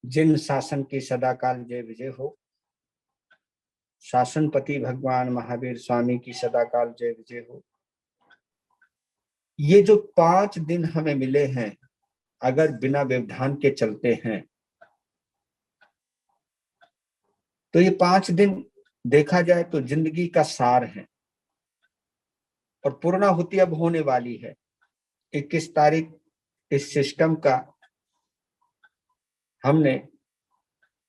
जिन शासन की सदाकाल जय विजय हो। शासनपति भगवान महावीर स्वामी की सदाकाल जय विजय हो। ये जो 5 दिन हमें मिले हैं, अगर बिना व्यवधान के चलते हैं तो ये 5 दिन देखा जाए तो जिंदगी का सार है और पूर्णाहुति अब होने वाली है। 21 तारीख इस सिस्टम का हमने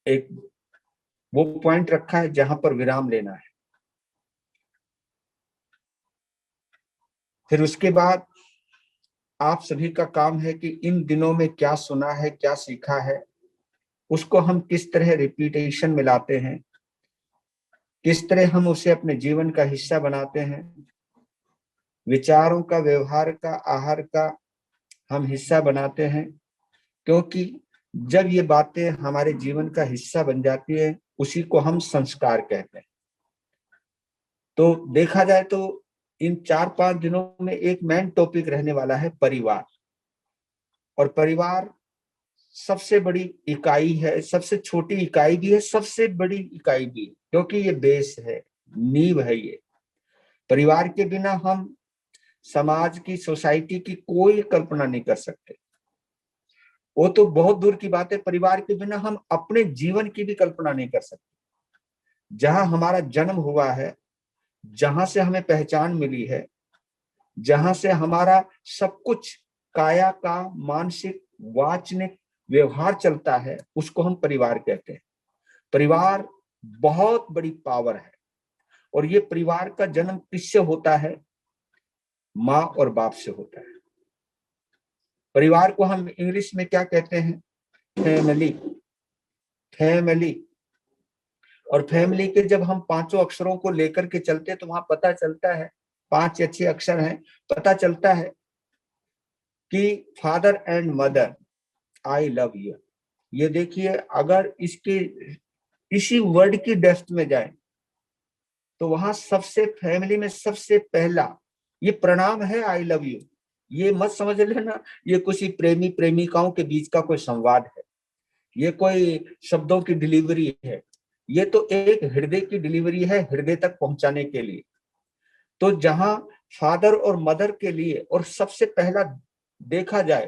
एक वो पॉइंट रखा है जहां पर विराम लेना है। फिर उसके बाद आप सभी का काम है कि इन दिनों में क्या सुना है, क्या सीखा है, उसको हम किस तरह रिपीटेशन में लाते हैं, किस तरह हम उसे अपने जीवन का हिस्सा बनाते हैं, विचारों का, व्यवहार का, आहार का हम हिस्सा बनाते हैं। क्योंकि जब ये बातें हमारे जीवन का हिस्सा बन जाती है, उसी को हम संस्कार कहते हैं। तो देखा जाए तो इन 4-5 दिनों में एक मेन टॉपिक रहने वाला है परिवार। और परिवार सबसे बड़ी इकाई है, सबसे छोटी इकाई भी है, सबसे बड़ी इकाई भी है, क्योंकि ये बेस है, नींव है। ये परिवार के बिना हम समाज की, सोसाइटी की कोई कल्पना नहीं कर सकते। वो तो बहुत दूर की बात है, परिवार के बिना हम अपने जीवन की भी कल्पना नहीं कर सकते। जहां हमारा जन्म हुआ है, जहां से हमें पहचान मिली है, जहां से हमारा सब कुछ काया का, मानसिक, वाचनिक व्यवहार चलता है, उसको हम परिवार कहते हैं। परिवार बहुत बड़ी पावर है। और ये परिवार का जन्म किससे होता है? माँ और बाप से होता है। परिवार को हम इंग्लिश में क्या कहते हैं? फैमिली। फैमिली। और फैमिली के जब हम 5 अक्षरों को लेकर के चलते तो वहां पता चलता है, 5 अच्छे अक्षर हैं, पता चलता है कि father and mother, I love you. ये देखिए, अगर इसके इसी वर्ड की डेप्थ में जाए तो वहां सबसे, फैमिली में सबसे पहला ये प्रणाम है, आई लव यू। ये मत समझ लेना ये किसी प्रेमी प्रेमिकाओं के बीच का कोई संवाद है, ये कोई शब्दों की डिलीवरी है। ये तो एक हृदय की डिलीवरी है, हृदय तक पहुंचाने के लिए। तो जहां फादर और मदर के लिए और सबसे पहला देखा जाए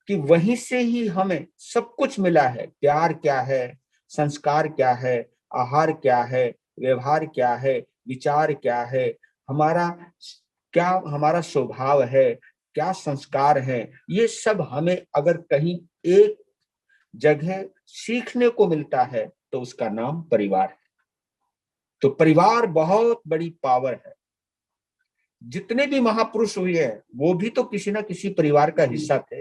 कि वहीं से ही हमें सब कुछ मिला है। प्यार क्या है, संस्कार क्या है, आहार क्या है, व्यवहार क्या है, विचार क्या है, हमारा क्या, हमारा स्वभाव है, क्या संस्कार है, ये सब हमें अगर कहीं एक जगह सीखने को मिलता है तो उसका नाम परिवार है। तो परिवार बहुत बड़ी पावर है। जितने भी महापुरुष हुए हैं वो भी तो किसी ना किसी परिवार का हिस्सा थे,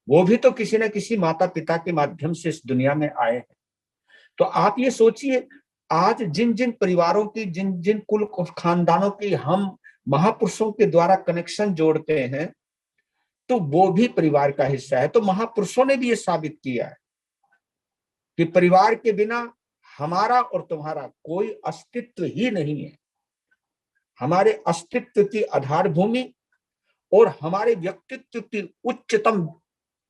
वो भी तो किसी न किसी माता पिता के माध्यम से इस दुनिया में आए हैं। तो आप ये सोचिए, आज जिन जिन परिवारों की, जिन जिन कुल खानदानों की हम महापुरुषों के द्वारा कनेक्शन जोड़ते हैं, तो वो भी परिवार का हिस्सा है। तो महापुरुषों ने भी ये साबित किया है कि परिवार के बिना हमारा और तुम्हारा कोई अस्तित्व ही नहीं है। हमारे अस्तित्व की आधार भूमि और हमारे व्यक्तित्व की उच्चतम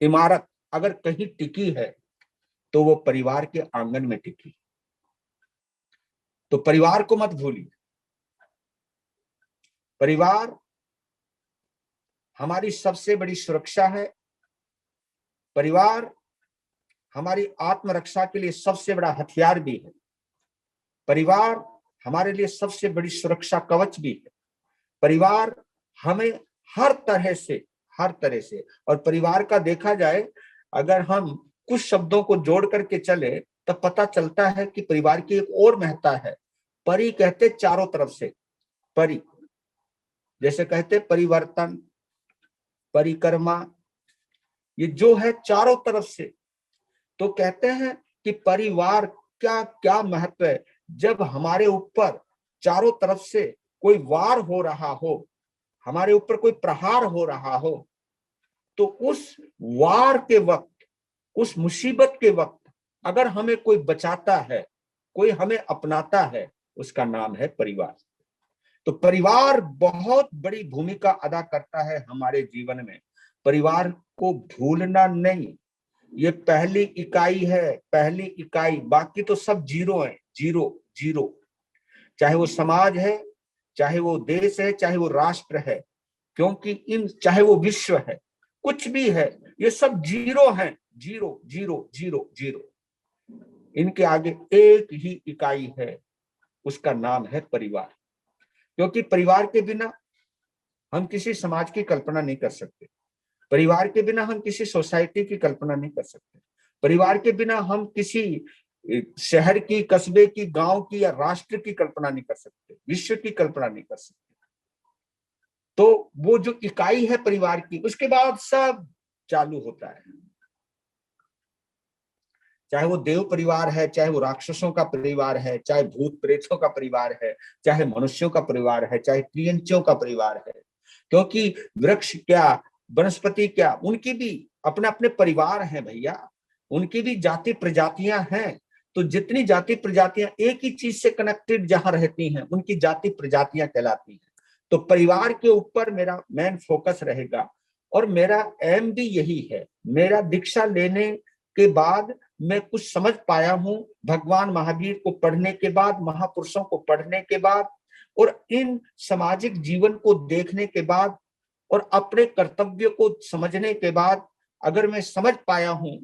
इमारत अगर कहीं टिकी है तो वो परिवार के आंगन में टिकी। तो परिवार को मत भूलिए। परिवार हमारी सबसे बड़ी सुरक्षा है। परिवार हमारी आत्मरक्षा के लिए सबसे बड़ा हथियार भी है। परिवार हमारे लिए सबसे बड़ी सुरक्षा कवच भी है। परिवार हमें हर तरह से, हर तरह से, और परिवार का देखा जाए, अगर हम कुछ शब्दों को जोड़ करके चले तब पता चलता है कि परिवार की एक और महत्ता है। परि कहते चारों तरफ से, परि जैसे कहते परिवर्तन, परिक्रमा, ये जो है चारों तरफ से। तो कहते हैं कि परिवार क्या क्या महत्व है। जब हमारे ऊपर चारों तरफ से कोई वार हो रहा हो, हमारे ऊपर कोई प्रहार हो रहा हो, तो उस वार के वक्त, उस मुसीबत के वक्त अगर हमें कोई बचाता है, कोई हमें अपनाता है, उसका नाम है परिवार। तो परिवार बहुत बड़ी भूमिका अदा करता है हमारे जीवन में। परिवार को भूलना नहीं। ये पहली इकाई है, पहली इकाई, बाकी तो सब जीरो है, जीरो जीरो। चाहे वो समाज है, चाहे वो देश है, चाहे वो राष्ट्र है, क्योंकि इन, चाहे वो विश्व है, कुछ भी है, ये सब जीरो हैं, जीरो जीरो जीरो जीरो। इनके आगे एक ही इकाई है, उसका नाम है परिवार। क्योंकि परिवार के बिना हम किसी समाज की कल्पना नहीं कर सकते, परिवार के बिना हम किसी सोसाइटी की कल्पना नहीं कर सकते, परिवार के बिना हम किसी शहर की, कस्बे की, गांव की या राष्ट्र की कल्पना नहीं कर सकते, विश्व की कल्पना नहीं कर सकते। तो वो जो इकाई है परिवार की, उसके बाद सब चालू होता है। चाहे वो देव परिवार है, चाहे वो राक्षसों का परिवार है, चाहे भूत प्रेतों का परिवार है, चाहे मनुष्यों का परिवार है, चाहे त्रियंचियों का परिवार है। क्योंकि वृक्ष क्या, वनस्पति क्या, उनकी भी अपने अपने परिवार हैं भैया, उनकी भी जाति प्रजातियां हैं। तो जितनी जाति प्रजातियां एक ही चीज से कनेक्टेड जहां रहती हैं, उनकी जाति प्रजातियां कहलाती हैं। तो परिवार के ऊपर मेरा मेन फोकस रहेगा, और मेरा एम भी यही है। मेरा दीक्षा लेने के बाद मैं कुछ समझ पाया हूं, भगवान महावीर को पढ़ने के बाद, महापुरुषों को पढ़ने के बाद, और इन सामाजिक जीवन को देखने के बाद, और अपने कर्तव्य को समझने के बाद, अगर मैं समझ पाया हूं,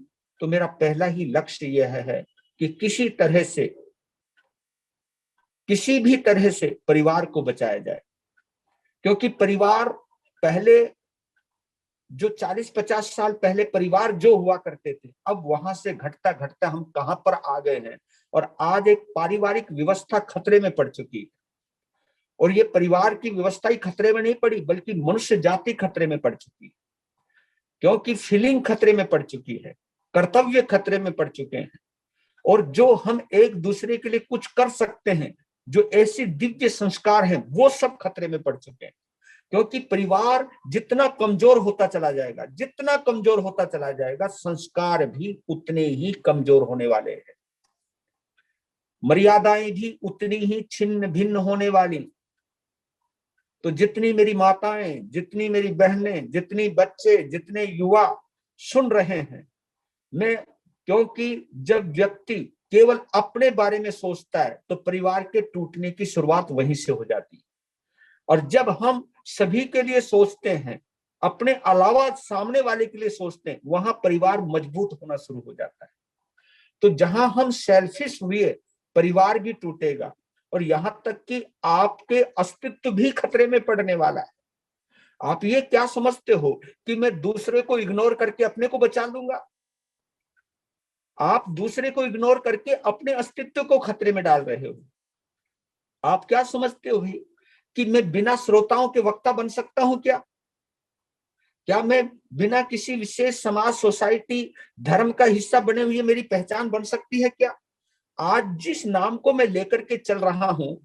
तो मेरा पहला ही लक्ष्य यह है कि किसी तरह से, किसी भी तरह से परिवार को बचाया जाए। क्योंकि परिवार पहले, जो 40-50 साल पहले परिवार जो हुआ करते थे, अब वहां से घटता घटता हम कहां पर आ गए हैं, और आज एक पारिवारिक व्यवस्था खतरे में पड़ चुकी है। और ये परिवार की व्यवस्था ही खतरे में नहीं पड़ी, बल्कि मनुष्य जाति खतरे में पड़ चुकी है। क्योंकि फीलिंग खतरे में पड़ चुकी है, कर्तव्य खतरे में पड़ चुके हैं, और जो हम एक दूसरे के लिए कुछ कर सकते हैं, जो ऐसी दिव्य संस्कार हैं, वो सब खतरे में पड़ चुके हैं। क्योंकि परिवार जितना कमजोर होता चला जाएगा, जितना कमजोर होता चला जाएगा, संस्कार भी उतने ही कमजोर होने वाले हैं, मर्यादाएं भी उतनी ही छिन्न भिन्न होने वाली। तो जितनी मेरी माताएं, जितनी मेरी बहनें, जितनी बच्चे, जितने युवा सुन रहे हैं, मैं, क्योंकि जब व्यक्ति केवल अपने बारे में सोचता है, तो परिवार के टूटने की शुरुआत वहीं से हो जाती है। और जब हम सभी के लिए सोचते हैं, अपने अलावा सामने वाले के लिए सोचते हैं, वहां परिवार मजबूत होना शुरू हो जाता है। तो जहां हम सेल्फिश हुए, परिवार भी टूटेगा, और यहां तक कि आपके अस्तित्व भी खतरे में पड़ने वाला है। आप ये क्या समझते हो कि मैं दूसरे को इग्नोर करके अपने को बचा लूंगा? आप दूसरे को इग्नोर करके अपने अस्तित्व को खतरे में डाल रहे हो। आप क्या समझते हो कि मैं बिना श्रोताओं के वक्ता बन सकता हूं क्या? क्या मैं बिना किसी विशेष समाज, सोसाइटी, धर्म का हिस्सा बने हुए मेरी पहचान बन सकती है क्या? आज जिस नाम को मैं लेकर के चल रहा हूं,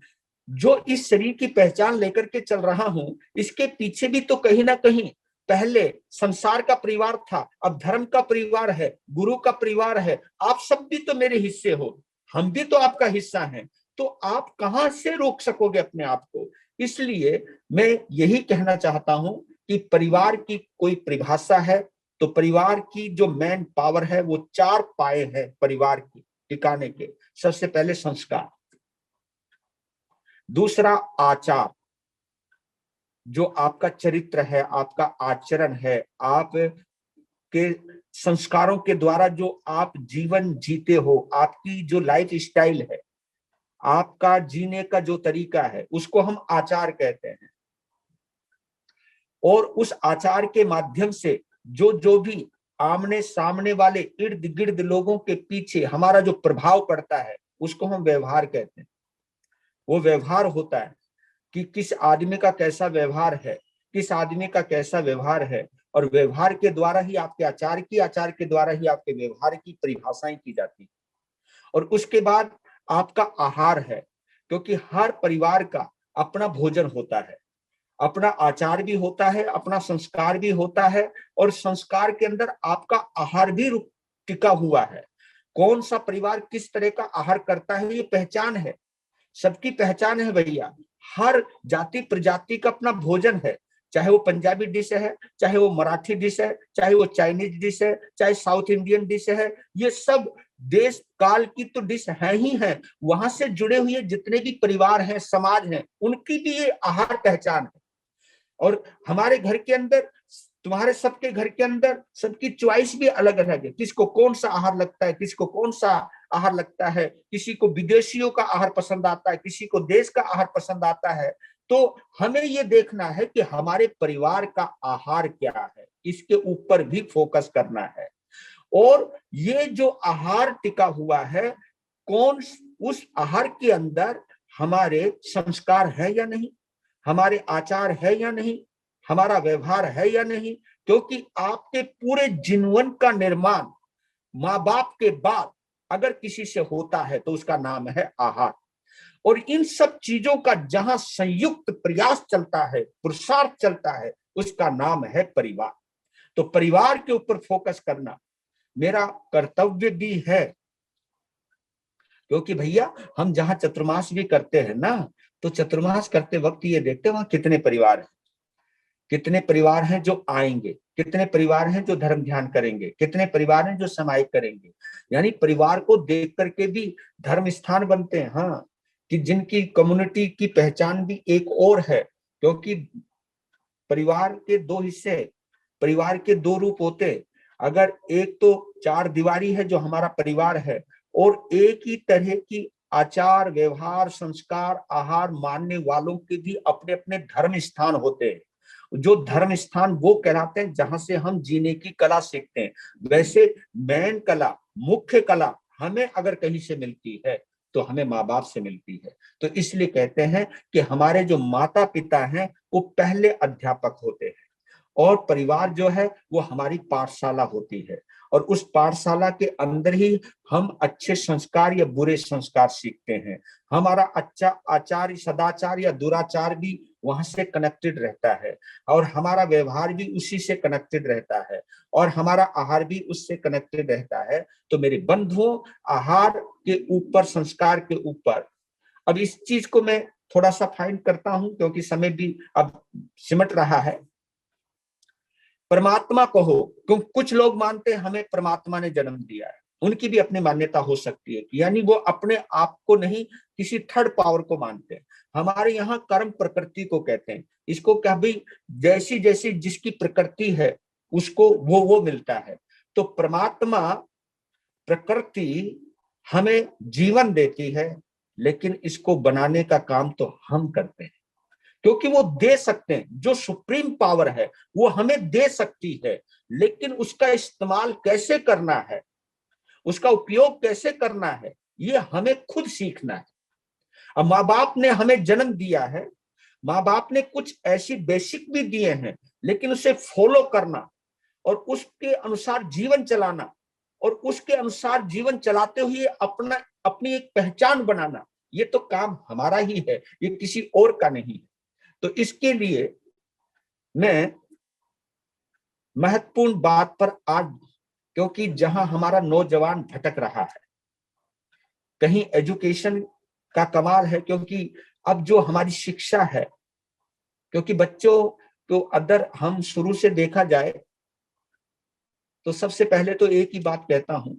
जो इस शरीर की पहचान लेकर के चल रहा हूं, इसके पीछे भी तो कहीं ना कहीं पहले संसार का परिवार था, अब धर्म का परिवार है, गुरु का परिवार है। आप सब भी तो मेरे हिस्से हो, हम भी तो आपका हिस्सा हैं। तो आप कहां से रोक सकोगे अपने आप को? इसलिए मैं यही कहना चाहता हूं कि परिवार की कोई परिभाषा है, तो परिवार की जो मेन पावर है, वो 4 पाए हैं परिवार की टिकाने के। सबसे पहले संस्कार, दूसरा आचार, जो आपका चरित्र है, आपका आचरण है, आप के संस्कारों के द्वारा जो आप जीवन जीते हो, आपकी जो लाइफ स्टाइल है, आपका जीने का जो तरीका है, उसको हम आचार कहते हैं। और उस आचार के माध्यम से जो जो भी आमने सामने वाले इर्द गिर्द लोगों के पीछे हमारा जो प्रभाव पड़ता है, उसको हम व्यवहार कहते हैं। वो व्यवहार होता है कि किस आदमी का कैसा व्यवहार है, किस आदमी का कैसा व्यवहार है, और व्यवहार के द्वारा ही आपके आचार की, आचार के द्वारा ही आपके व्यवहार की परिभाषाएं की जाती है। और उसके बाद आपका आहार है, क्योंकि हर परिवार का अपना भोजन होता है, अपना आचार भी होता है, अपना संस्कार भी होता है, और संस्कार के अंदर आपका आहार भी टिका हुआ है। कौन सा परिवार किस तरह का आहार करता है, ये पहचान है, सबकी पहचान है भैया। हर जाति प्रजाति का अपना भोजन है, चाहे वो पंजाबी डिश है, चाहे वो मराठी डिश है, चाहे वो चाइनीज डिश है, चाहे साउथ इंडियन डिश है, ये सब देश काल की तो डिश है ही है। वहां से जुड़े हुए जितने भी परिवार हैं, समाज हैं, उनकी भी ये आहार पहचान है। और हमारे घर के अंदर, तुम्हारे सबके घर के अंदर सबकी चॉइस भी अलग अलग है। किसको कौन सा आहार लगता है, किसको कौन सा आहार लगता है, किसी को विदेशियों का आहार पसंद आता है, किसी को देश का आहार पसंद आता है। तो हमें ये देखना है कि हमारे परिवार का आहार क्या है, इसके ऊपर भी फोकस करना है। और ये जो आहार टिका हुआ है, कौन उस आहार के अंदर हमारे संस्कार है या नहीं, हमारे आचार है या नहीं, हमारा व्यवहार है या नहीं। क्योंकि आपके पूरे जीवन का निर्माण माँ बाप के बाद अगर किसी से होता है तो उसका नाम है आहार। और इन सब चीजों का जहां संयुक्त प्रयास चलता है, पुरुषार्थ चलता है, उसका नाम है परिवार। तो परिवार के ऊपर फोकस करना मेरा कर्तव्य भी है। क्योंकि भैया हम जहां चतुर्मास भी करते हैं ना, तो चतुर्मास करते वक्त ये देखते हैं वहां कितने परिवार हैं, कितने परिवार हैं जो आएंगे, कितने परिवार हैं जो धर्म ध्यान करेंगे, कितने परिवार हैं जो समाहित करेंगे। यानी परिवार को देख करके भी धर्म स्थान बनते हैं। हाँ, कि जिनकी कम्युनिटी की पहचान भी एक और है। क्योंकि परिवार के दो हिस्से, परिवार के दो रूप होते। अगर एक तो चार दीवारी है जो हमारा परिवार है, और एक ही तरह की आचार व्यवहार संस्कार आहार मानने वालों के भी अपने अपने धर्म स्थान होते हैं। जो धर्म स्थान वो कहलाते हैं जहां से हम जीने की कला सीखते हैं। वैसे मेन कला, मुख्य कला हमें अगर कहीं से मिलती है तो हमें माँ बाप से मिलती है। तो इसलिए कहते हैं कि हमारे जो माता पिता हैं वो पहले अध्यापक होते हैं, और परिवार जो है वो हमारी पाठशाला होती है। और उस पाठशाला के अंदर ही हम अच्छे संस्कार या बुरे संस्कार सीखते हैं। हमारा अच्छा आचार सदाचार या दुराचार भी वहां से कनेक्टेड रहता है, और हमारा व्यवहार भी उसी से कनेक्टेड रहता है, और हमारा आहार भी उससे कनेक्टेड रहता है। तो मेरे बंधुओं, आहार के ऊपर, संस्कार के ऊपर, अब इस चीज को मैं थोड़ा सा फाइंड करता हूं क्योंकि समय भी अब सिमट रहा है। परमात्मा को हो, क्योंकि कुछ लोग मानते हैं हमें परमात्मा ने जन्म दिया है, उनकी भी अपनी मान्यता हो सकती है, यानी वो अपने आप को नहीं किसी थर्ड पावर को मानते हैं। हमारे यहाँ कर्म प्रकृति को कहते हैं। इसको कभी जैसी जैसी जिसकी प्रकृति है उसको वो मिलता है। तो परमात्मा प्रकृति हमें जीवन देती है, लेकिन इसको बनाने का काम तो हम करते हैं। क्योंकि वो दे सकते हैं, जो सुप्रीम पावर है वो हमें दे सकती है, लेकिन उसका इस्तेमाल कैसे करना है, उसका उपयोग कैसे करना है, ये हमें खुद सीखना है। अब माँ बाप ने हमें जन्म दिया है, माँ बाप ने कुछ ऐसी बेसिक भी दिए हैं, लेकिन उसे फॉलो करना और उसके अनुसार जीवन चलाना, और उसके अनुसार जीवन चलाते हुए अपनी एक पहचान बनाना, ये तो काम हमारा ही है, ये किसी और का नहीं है। तो इसके लिए मैं महत्वपूर्ण बात पर आज, क्योंकि जहां हमारा नौजवान भटक रहा है, कहीं एजुकेशन का कमाल है, क्योंकि अब जो हमारी शिक्षा है, क्योंकि बच्चों को अगर हम शुरू से देखा जाए तो सबसे पहले तो एक ही बात कहता हूं,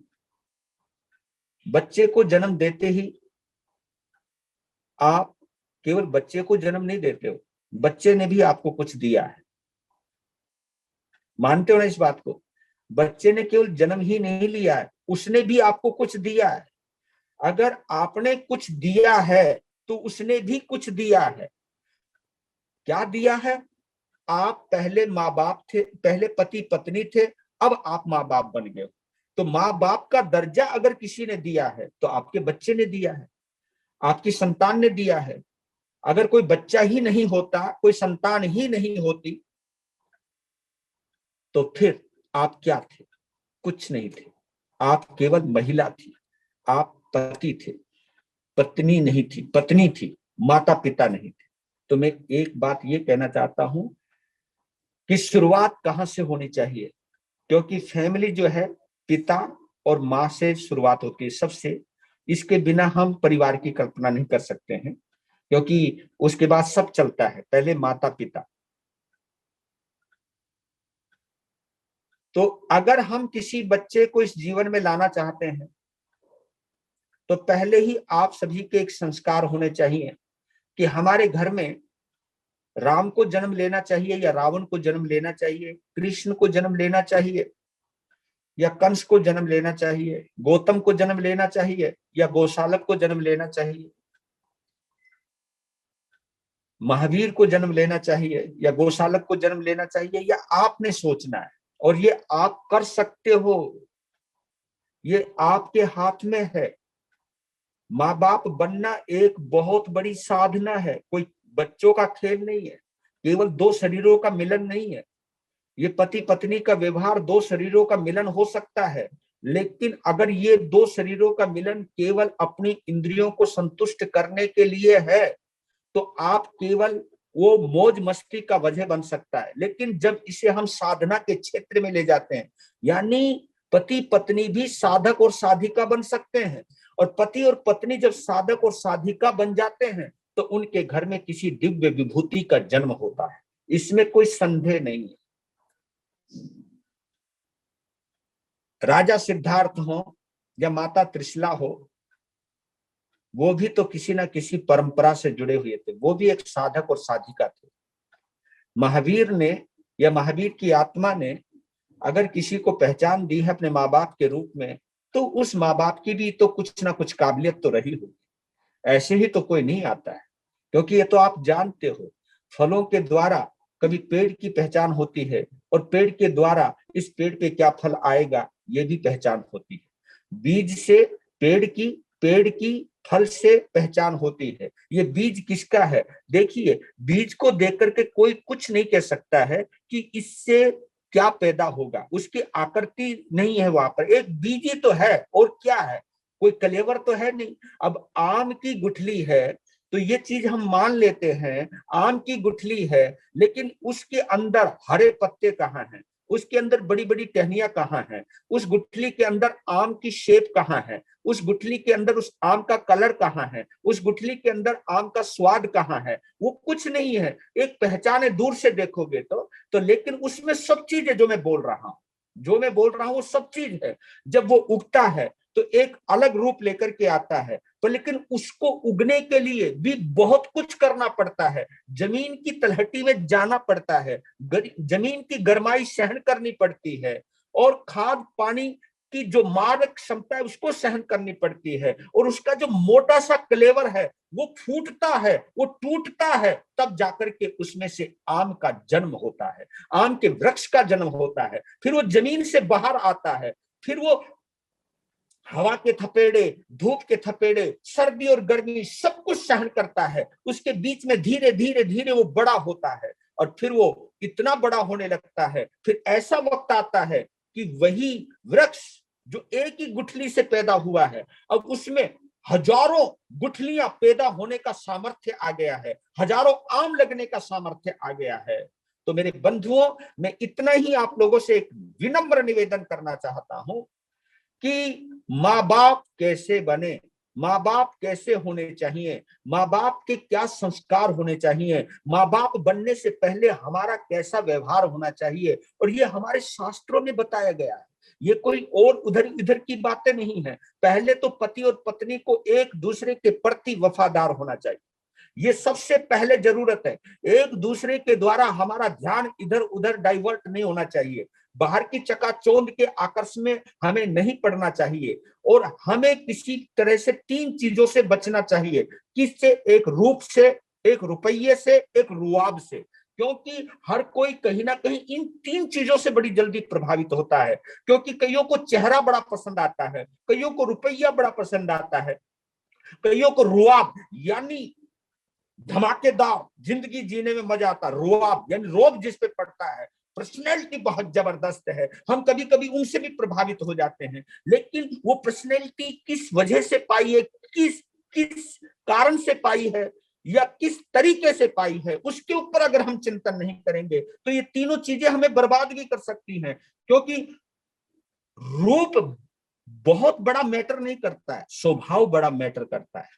बच्चे को जन्म देते ही आप केवल बच्चे को जन्म नहीं देते हो, बच्चे ने भी आपको कुछ दिया है। मानते हो ना इस बात को? बच्चे ने केवल जन्म ही नहीं लिया है, उसने भी आपको कुछ दिया है। अगर आपने कुछ दिया है तो उसने भी कुछ दिया है। क्या दिया है? आप पहले माँ बाप थे, पहले पति पत्नी थे, अब आप माँ बाप बन गए। तो माँ बाप का दर्जा अगर किसी ने दिया है तो आपके बच्चे ने दिया है, आपकी संतान ने दिया है। अगर कोई बच्चा ही नहीं होता, कोई संतान ही नहीं होती, तो फिर आप क्या थे? कुछ नहीं थे। आप केवल महिला थी, आप पति थे, पत्नी नहीं थी, पत्नी थी, माता पिता नहीं थे। तो मैं एक बात ये कहना चाहता हूं कि शुरुआत कहां से होनी चाहिए, क्योंकि फैमिली जो है पिता और माँ से शुरुआत होती है सबसे। इसके बिना हम परिवार की कल्पना नहीं कर सकते हैं, क्योंकि उसके बाद सब चलता है, पहले माता पिता। तो अगर हम किसी बच्चे को इस जीवन में लाना चाहते हैं तो पहले ही आप सभी के एक संस्कार होने चाहिए कि हमारे घर में राम को जन्म लेना चाहिए या रावण को जन्म लेना चाहिए, कृष्ण को जन्म लेना चाहिए या कंस को जन्म लेना चाहिए, गौतम को जन्म लेना चाहिए या गौशालक को जन्म लेना चाहिए, महावीर को जन्म लेना चाहिए या गौशालक को जन्म लेना चाहिए, या आपने सोचना है। और ये आप कर सकते हो, ये आपके हाथ में है। माँ बाप बनना एक बहुत बड़ी साधना है, कोई बच्चों का खेल नहीं है, केवल दो शरीरों का मिलन नहीं है। ये पति पत्नी का व्यवहार दो शरीरों का मिलन हो सकता है, लेकिन अगर ये दो शरीरों का मिलन केवल अपनी इंद्रियों को संतुष्ट करने के लिए है तो आप केवल वो मौज मस्ती का वजह बन सकता है। लेकिन जब इसे हम साधना के क्षेत्र में ले जाते हैं, यानी पति पत्नी भी साधक और साधिका बन सकते हैं, और पति और पत्नी जब साधक और साधिका बन जाते हैं तो उनके घर में किसी दिव्य विभूति का जन्म होता है, इसमें कोई संदेह नहीं है। राजा सिद्धार्थ हो या माता त्रिशला हो, वो भी तो किसी ना किसी परंपरा से जुड़े हुए थे, वो भी एक साधक और साधिका थे। महावीर ने या महावीर की आत्मा ने अगर किसी को पहचान दी है अपने माँ बाप के रूप में, तो उस माँ बाप की भी तो कुछ ना कुछ काबिलियत तो रही होगी, ऐसे ही तो कोई नहीं आता है। क्योंकि ये तो आप जानते हो, फलों के द्वारा कभी पेड़ की पहचान होती है और पेड़ के द्वारा इस पेड़ पे क्या फल आएगा ये भी पहचान होती है। बीज से पेड़ की फल से पहचान होती है। ये बीज किसका है? देखिए, बीज को देख करके कोई कुछ नहीं कह सकता है कि इससे क्या पैदा होगा, उसकी आकृति नहीं है वहां पर, एक बीज ही तो है और क्या है, कोई कलेवर तो है नहीं। अब आम की गुठली है तो ये चीज हम मान लेते हैं, आम की गुठली है, लेकिन उसके अंदर हरे पत्ते कहाँ हैं, उसके अंदर बड़ी बड़ी टहनियां कहाँ हैं, उस गुठली के अंदर आम की शेप कहाँ है, उस गुठली के अंदर उस आम का कलर कहाँ है, उस गुठली के अंदर आम का स्वाद कहाँ है, वो कुछ नहीं है। एक पहचान है दूर से देखोगे तो लेकिन उसमें सब चीज है जो मैं बोल रहा हूँ वो सब चीज है। जब वो उगता है तो एक अलग रूप लेकर के आता है, तो लेकिन उसको उगने के लिए भी बहुत कुछ करना पड़ता है, जमीन की तलहटी में जाना पड़ता है, जमीन की गरमाई सहन करनी पड़ती है, और खाद पानी की जो मारक क्षमता है उसको सहन करनी पड़ती है, और उसका जो मोटा सा कलेवर है वो फूटता है, वो टूटता है, तब जाकर के उसमें से आम का जन्म होता है, आम के वृक्ष का जन्म होता है। फिर वो जमीन से बाहर आता है, फिर वो हवा के थपेड़े, धूप के थपेड़े, सर्दी और गर्मी सब कुछ सहन करता है, उसके बीच में धीरे धीरे धीरे वो बड़ा होता है, और फिर वो इतना बड़ा होने लगता है। फिर ऐसा वक्त आता है कि वही वृक्ष जो एक ही गुठली से पैदा हुआ है, अब उसमें हजारों गुठलियां पैदा होने का सामर्थ्य आ गया है, हजारों आम लगने का सामर्थ्य आ गया है। तो मेरे बंधुओं, मैं इतना ही आप लोगों से एक विनम्र निवेदन करना चाहता हूं कि माँ बाप कैसे बने, माँ बाप कैसे होने चाहिए, माँ बाप के क्या संस्कार होने चाहिए, माँ बाप बनने से पहले हमारा कैसा व्यवहार होना चाहिए, और ये हमारे शास्त्रों में बताया गया है। ये कोई और उधर इधर की बातें नहीं है। पहले तो पति और पत्नी को एक दूसरे के प्रति वफादार होना चाहिए, ये सबसे पहले जरूरत है। एक दूसरे के द्वारा हमारा ध्यान इधर उधर डाइवर्ट नहीं होना चाहिए, बाहर की चकाचौंध के आकर्षण में हमें नहीं पड़ना चाहिए, और हमें किसी तरह से तीन चीजों से बचना चाहिए। किससे? एक रूप से, एक रुपये से, एक रुआब से। क्योंकि हर कोई कहीं ना कहीं इन तीन चीजों से बड़ी जल्दी प्रभावित होता है। क्योंकि कईयों को चेहरा बड़ा पसंद आता है, कईयों को रुपया बड़ा पसंद आता है, कईयों को रुआब यानी धमाकेदार जिंदगी जीने में मजा आता, रुआब यानी रोब जिस पे पड़ता है, पर्सनैलिटी बहुत जबरदस्त है, हम कभी कभी उनसे भी प्रभावित हो जाते हैं। लेकिन वो पर्सनैलिटी किस वजह से पाई है, किस किस कारण से पाई है, या किस तरीके से पाई है, उसके ऊपर अगर हम चिंतन नहीं करेंगे तो ये तीनों चीजें हमें बर्बाद भी कर सकती हैं। क्योंकि रूप बहुत बड़ा मैटर नहीं करता है, स्वभाव बड़ा मैटर करता है।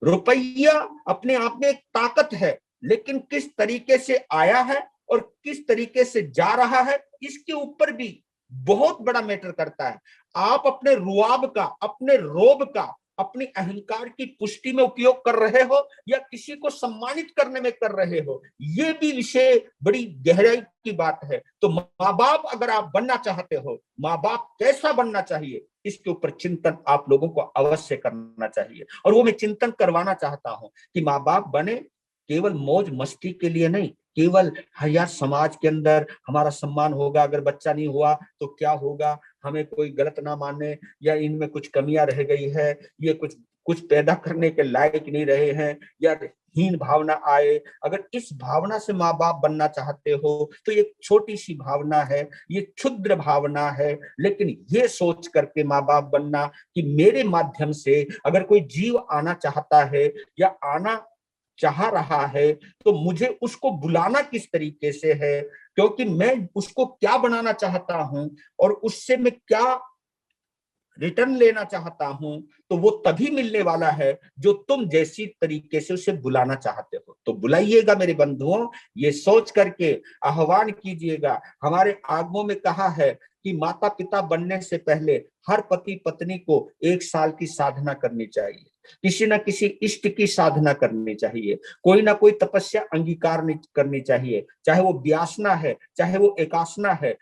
रुपया अपने आप में एक ताकत है, लेकिन किस तरीके से आया है और किस तरीके से जा रहा है, इसके ऊपर भी बहुत बड़ा मैटर करता है। आप अपने रुआब का, अपने रोब का, अपनी अहंकार की पुष्टि में उपयोग कर रहे हो या किसी को सम्मानित करने में कर रहे हो, ये भी विषय बड़ी गहराई की बात है। तो माँ बाप अगर आप बनना चाहते हो, माँ बाप कैसा बनना चाहिए, इसके ऊपर चिंतन आप लोगों को अवश्य करना चाहिए। और वो मैं चिंतन करवाना चाहता हूं कि माँ बाप बने केवल मौज मस्ती के लिए नहीं, केवल यार समाज के अंदर हमारा सम्मान होगा, अगर बच्चा नहीं हुआ तो क्या होगा, हमें कोई गलत ना माने, या इनमें कुछ कमियां रह गई है, ये कुछ कुछ पैदा करने के लायक नहीं रहे हैं, या हीन भावना आए। अगर इस भावना से माँ बाप बनना चाहते हो तो ये छोटी सी भावना है, ये क्षुद्र भावना है, लेकिन ये सोच करके माँ बाप बनना कि मेरे माध्यम से अगर कोई जीव आना चाहता है या आना चाह रहा है तो मुझे उसको बुलाना किस तरीके से है, क्योंकि मैं उसको क्या बनाना चाहता हूं और उससे मैं क्या रिटर्न लेना चाहता हूं, तो वो तभी मिलने वाला है जो तुम जैसी तरीके से उसे बुलाना चाहते हो। तो बुलाइएगा मेरे बंधुओं, ये सोच करके आह्वान कीजिएगा। हमारे आगमों में कहा है कि माता पिता बनने से पहले हर पति पत्नी को 1 साल की साधना करनी चाहिए, किसी ना किसी इष्ट की साधना करनी चाहिए, कोई ना कोई तपस्या अंगीकार करनी चाहिए, चाहे वो व्यासना है, चाहे वो एकासना है,